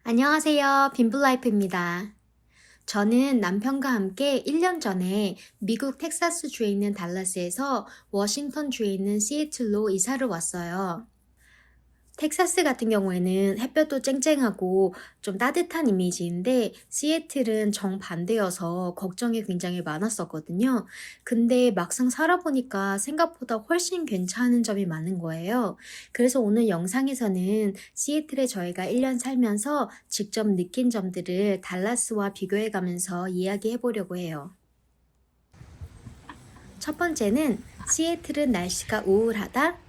안녕하세요. 빈블라이프입니다. 저는 남편과 함께 1년 전에 미국 텍사스주에 있는 달라스에서 워싱턴주에 있는 시애틀로 이사를 왔어요. 텍사스 같은 경우에는 햇볕도 쨍쨍하고 좀 따뜻한 이미지인데 시애틀은 정반대여서 걱정이 굉장히 많았었거든요. 근데 막상 살아보니까 생각보다 훨씬 괜찮은 점이 많은 거예요. 그래서 오늘 영상에서는 시애틀에 저희가 1년 살면서 직접 느낀 점들을 달라스와 비교해 가면서 이야기해 보려고 해요. 첫 번째는 시애틀은 날씨가 우울하다.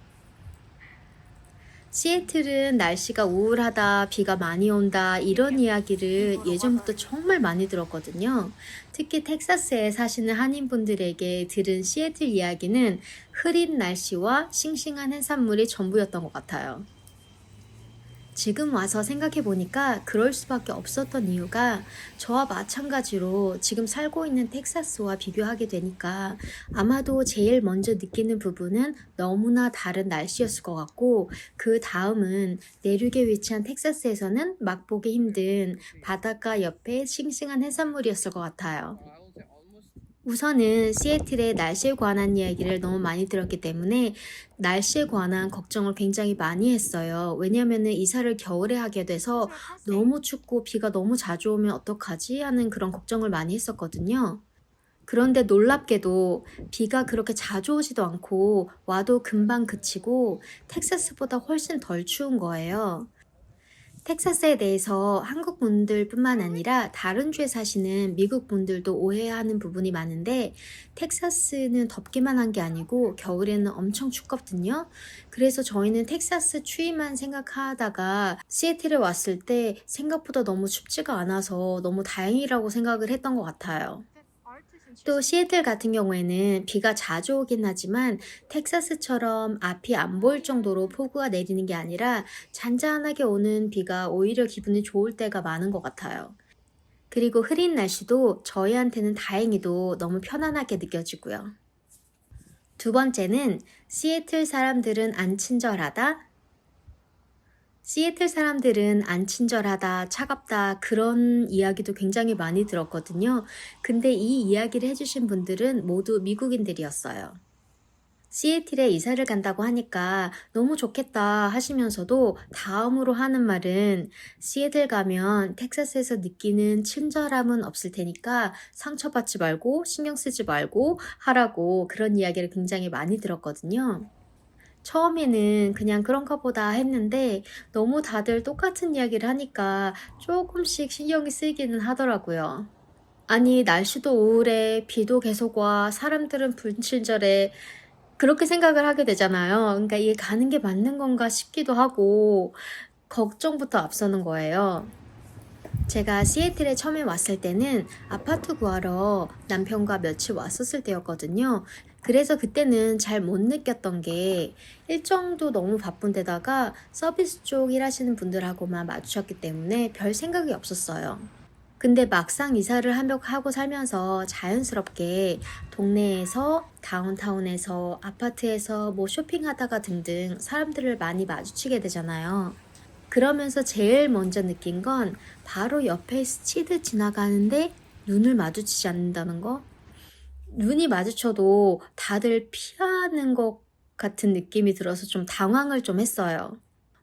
시애틀은 날씨가 우울하다, 비가 많이 온다, 이런 이야기를 예전부터 정말 많이 들었거든요. 특히 텍사스에 사시는 한인분들에게 들은 시애틀 이야기는 흐린 날씨와 싱싱한 해산물이 전부였던 것 같아요. 지금 와서 생각해 보니까 그럴 수밖에 없었던 이유가 저와 마찬가지로 지금 살고 있는 텍사스와 비교하게 되니까 아마도 제일 먼저 느끼는 부분은 너무나 다른 날씨였을 것 같고, 그 다음은 내륙에 위치한 텍사스에서는 맛보기 힘든 바닷가 옆에 싱싱한 해산물이었을 것 같아요. 우선은 시애틀의 날씨에 관한 이야기를 너무 많이 들었기 때문에 날씨에 관한 걱정을 굉장히 많이 했어요. 왜냐하면 이사를 겨울에 하게 돼서 너무 춥고 비가 너무 자주 오면 어떡하지? 하는 그런 걱정을 많이 했었거든요. 그런데 놀랍게도 비가 그렇게 자주 오지도 않고 와도 금방 그치고 텍사스보다 훨씬 덜 추운 거예요. 텍사스에 대해서 한국 분들뿐만 아니라 다른 주에 사시는 미국 분들도 오해하는 부분이 많은데, 텍사스는 덥기만 한 게 아니고 겨울에는 엄청 춥거든요. 그래서 저희는 텍사스 추위만 생각하다가 시애틀에 왔을 때 생각보다 너무 춥지가 않아서 너무 다행이라고 생각을 했던 것 같아요. 또 시애틀 같은 경우에는 비가 자주 오긴 하지만 텍사스처럼 앞이 안 보일 정도로 폭우가 내리는 게 아니라 잔잔하게 오는 비가 오히려 기분이 좋을 때가 많은 것 같아요. 그리고 흐린 날씨도 저희한테는 다행히도 너무 편안하게 느껴지고요. 두 번째는 시애틀 사람들은 안 친절하다. 시애틀 사람들은 안 친절하다, 차갑다, 그런 이야기도 굉장히 많이 들었거든요. 근데 이 이야기를 해주신 분들은 모두 미국인들이었어요. 시애틀에 이사를 간다고 하니까 너무 좋겠다 하시면서도 다음으로 하는 말은 시애틀 가면 텍사스에서 느끼는 친절함은 없을 테니까 상처받지 말고 신경 쓰지 말고 하라고, 그런 이야기를 굉장히 많이 들었거든요. 처음에는 그냥 그런가 보다 했는데 너무 다들 똑같은 이야기를 하니까 조금씩 신경이 쓰이기는 하더라고요. 아니, 날씨도 우울해, 비도 계속 와, 사람들은 불친절해. 그렇게 생각을 하게 되잖아요. 그러니까 이게 가는 게 맞는 건가 싶기도 하고 걱정부터 앞서는 거예요. 제가 시애틀에 처음에 왔을 때는 아파트 구하러 남편과 며칠 왔었을 때였거든요. 그래서 그때는 잘 못 느꼈던 게 일정도 너무 바쁜 데다가 서비스 쪽 일하시는 분들하고만 마주쳤기 때문에 별 생각이 없었어요. 근데 막상 이사를 하고 살면서 자연스럽게 동네에서, 다운타운에서, 아파트에서 뭐 쇼핑하다가 등등 사람들을 많이 마주치게 되잖아요. 그러면서 제일 먼저 느낀 건 바로 옆에 스치듯 지나가는데 눈을 마주치지 않는다는 거? 눈이 마주쳐도 다들 피하는 것 같은 느낌이 들어서 좀 당황을 좀 했어요.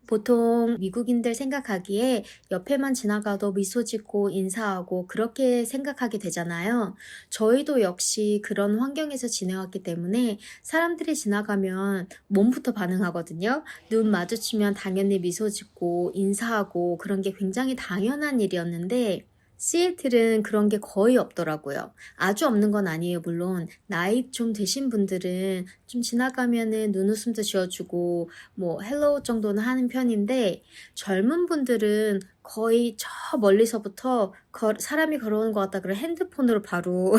보통 미국인들 생각하기에 옆에만 지나가도 미소 짓고 인사하고 그렇게 생각하게 되잖아요. 저희도 역시 그런 환경에서 지내왔기 때문에 사람들이 지나가면 몸부터 반응하거든요. 눈 마주치면 당연히 미소 짓고 인사하고 그런 게 굉장히 당연한 일이었는데, 시애틀은 그런 게 거의 없더라고요. 아주 없는 건 아니에요. 물론 나이 좀 드신 분들은 좀 지나가면은 눈웃음도 지어주고 뭐 헬로우 정도는 하는 편인데, 젊은 분들은 거의 저 멀리서부터 사람이 걸어오는 것 같다 그래 핸드폰으로 바로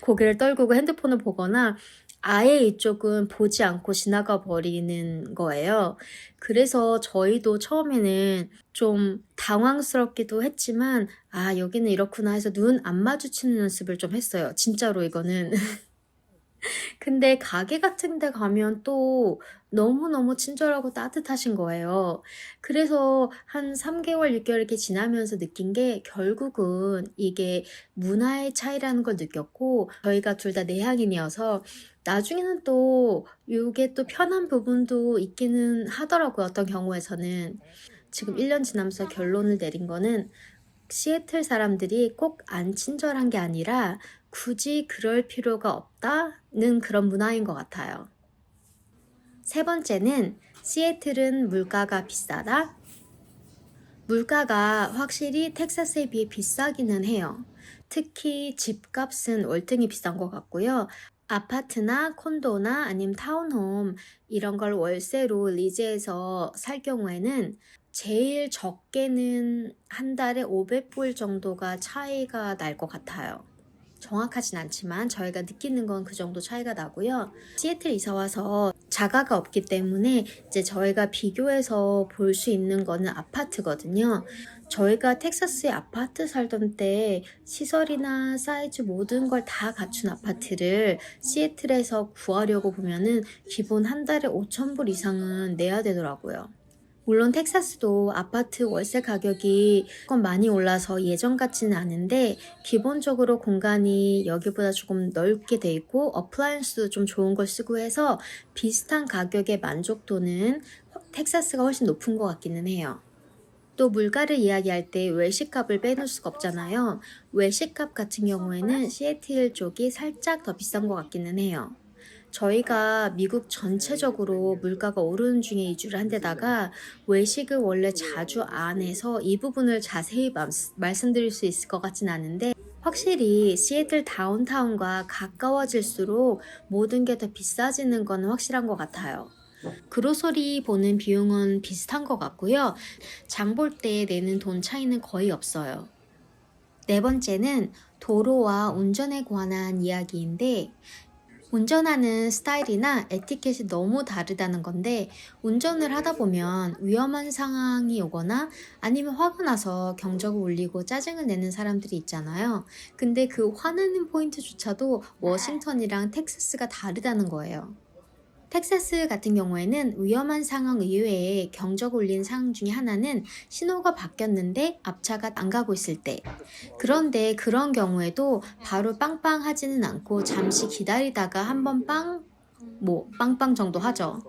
고개를 떨구고 핸드폰을 보거나 아예 이쪽은 보지 않고 지나가 버리는 거예요. 그래서 저희도 처음에는 좀 당황스럽기도 했지만, 아, 여기는 이렇구나 해서 눈 안 마주치는 연습을 좀 했어요. 진짜로 이거는. 근데 가게 같은 데 가면 또 너무너무 친절하고 따뜻하신 거예요. 그래서 한 3개월, 6개월 이렇게 지나면서 느낀 게 결국은 이게 문화의 차이라는 걸 느꼈고 저희가 둘 다 내향인이어서 나중에는 또 요게 또 편한 부분도 있기는 하더라고요, 어떤 경우에서는. 지금 1년 지나면서 결론을 내린 거는 시애틀 사람들이 꼭 안 친절한 게 아니라 굳이 그럴 필요가 없다는 그런 문화인 것 같아요. 세 번째는 시애틀은 물가가 비싸다? 물가가 확실히 텍사스에 비해 비싸기는 해요. 특히 집값은 월등히 비싼 것 같고요. 아파트나 콘도나 아니면 타운홈 이런 걸 월세로 리즈해서 살 경우에는 제일 적게는 한 달에 500불 정도가 차이가 날 것 같아요. 정확하진 않지만 저희가 느끼는 건 그 정도 차이가 나고요. 시애틀 이사 와서 자가가 없기 때문에 이제 저희가 비교해서 볼 수 있는 거는 아파트거든요. 저희가 텍사스에 아파트 살던 때 시설이나 사이즈 모든 걸 다 갖춘 아파트를 시애틀에서 구하려고 보면은 기본 한 달에 5,000불 이상은 내야 되더라고요. 물론 텍사스도 아파트 월세 가격이 조금 많이 올라서 예전 같지는 않은데 기본적으로 공간이 여기보다 조금 넓게 돼 있고 어플라이언스도 좀 좋은 걸 쓰고 해서 비슷한 가격의 만족도는 텍사스가 훨씬 높은 것 같기는 해요. 또 물가를 이야기할 때 외식값을 빼놓을 수가 없잖아요. 외식값 같은 경우에는 시애틀 쪽이 살짝 더 비싼 것 같기는 해요. 저희가 미국 전체적으로 물가가 오르는 중에 이주를 한 데다가 외식을 원래 자주 안 해서 이 부분을 자세히 말씀드릴 수 있을 것 같진 않은데 확실히 시애틀 다운타운과 가까워질수록 모든 게 더 비싸지는 건 확실한 것 같아요. 그로서리 보는 비용은 비슷한 것 같고요. 장 볼 때 내는 돈 차이는 거의 없어요. 네 번째는 도로와 운전에 관한 이야기인데 운전하는 스타일이나 에티켓이 너무 다르다는 건데 운전을 하다 보면 위험한 상황이 오거나 아니면 화가 나서 경적을 울리고 짜증을 내는 사람들이 있잖아요. 근데 그 화내는 포인트조차도 워싱턴이랑 텍사스가 다르다는 거예요. 텍사스 같은 경우에는 위험한 상황 이외에 경적 울린 상황 중에 하나는 신호가 바뀌었는데 앞차가 안 가고 있을 때. 그런데 그런 경우에도 바로 빵빵 하지는 않고 잠시 기다리다가 한번 빵빵 정도 하죠.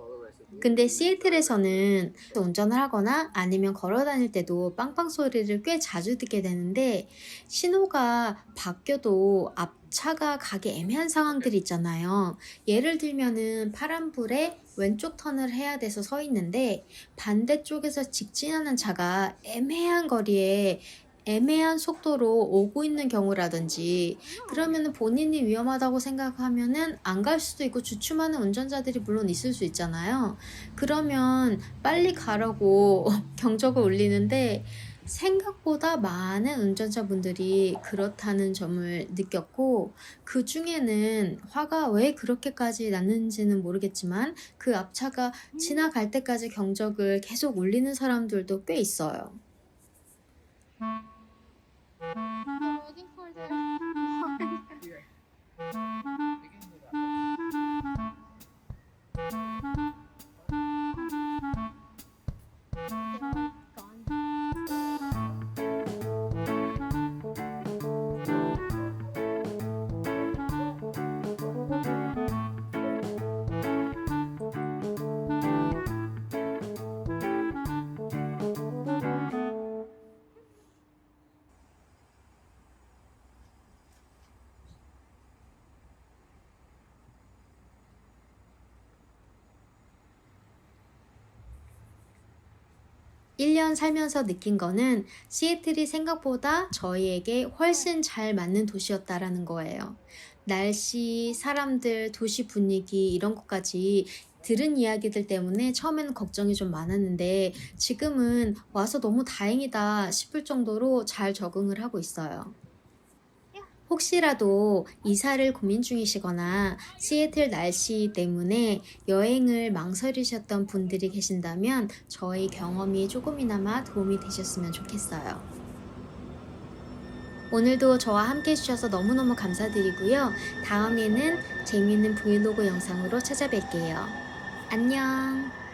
근데 시애틀에서는 운전을 하거나 아니면 걸어 다닐 때도 빵빵 소리를 꽤 자주 듣게 되는데 신호가 바뀌어도 앞차가 가기 애매한 상황들이 있잖아요. 예를 들면은 파란불에 왼쪽 턴을 해야 돼서 서 있는데 반대쪽에서 직진하는 차가 애매한 거리에 애매한 속도로 오고 있는 경우라든지 그러면은 본인이 위험하다고 생각하면은 안 갈 수도 있고 주춤하는 운전자들이 물론 있을 수 있잖아요. 그러면 빨리 가라고 경적을 울리는데 생각보다 많은 운전자분들이 그렇다는 점을 느꼈고 그 중에는 화가 왜 그렇게까지 났는지는 모르겠지만 그 앞차가 지나갈 때까지 경적을 계속 울리는 사람들도 꽤 있어요. Waiting for the 일 년 살면서 느낀 거는 시애틀이 생각보다 저희에게 훨씬 잘 맞는 도시였다라는 거예요. 날씨, 사람들, 도시 분위기 이런 것까지 들은 이야기들 때문에 처음에는 걱정이 좀 많았는데 지금은 와서 너무 다행이다 싶을 정도로 잘 적응을 하고 있어요. 혹시라도 이사를 고민 중이시거나 시애틀 날씨 때문에 여행을 망설이셨던 분들이 계신다면 저희 경험이 조금이나마 도움이 되셨으면 좋겠어요. 오늘도 저와 함께 해주셔서 너무너무 감사드리고요. 다음에는 재미있는 브이로그 영상으로 찾아뵐게요. 안녕.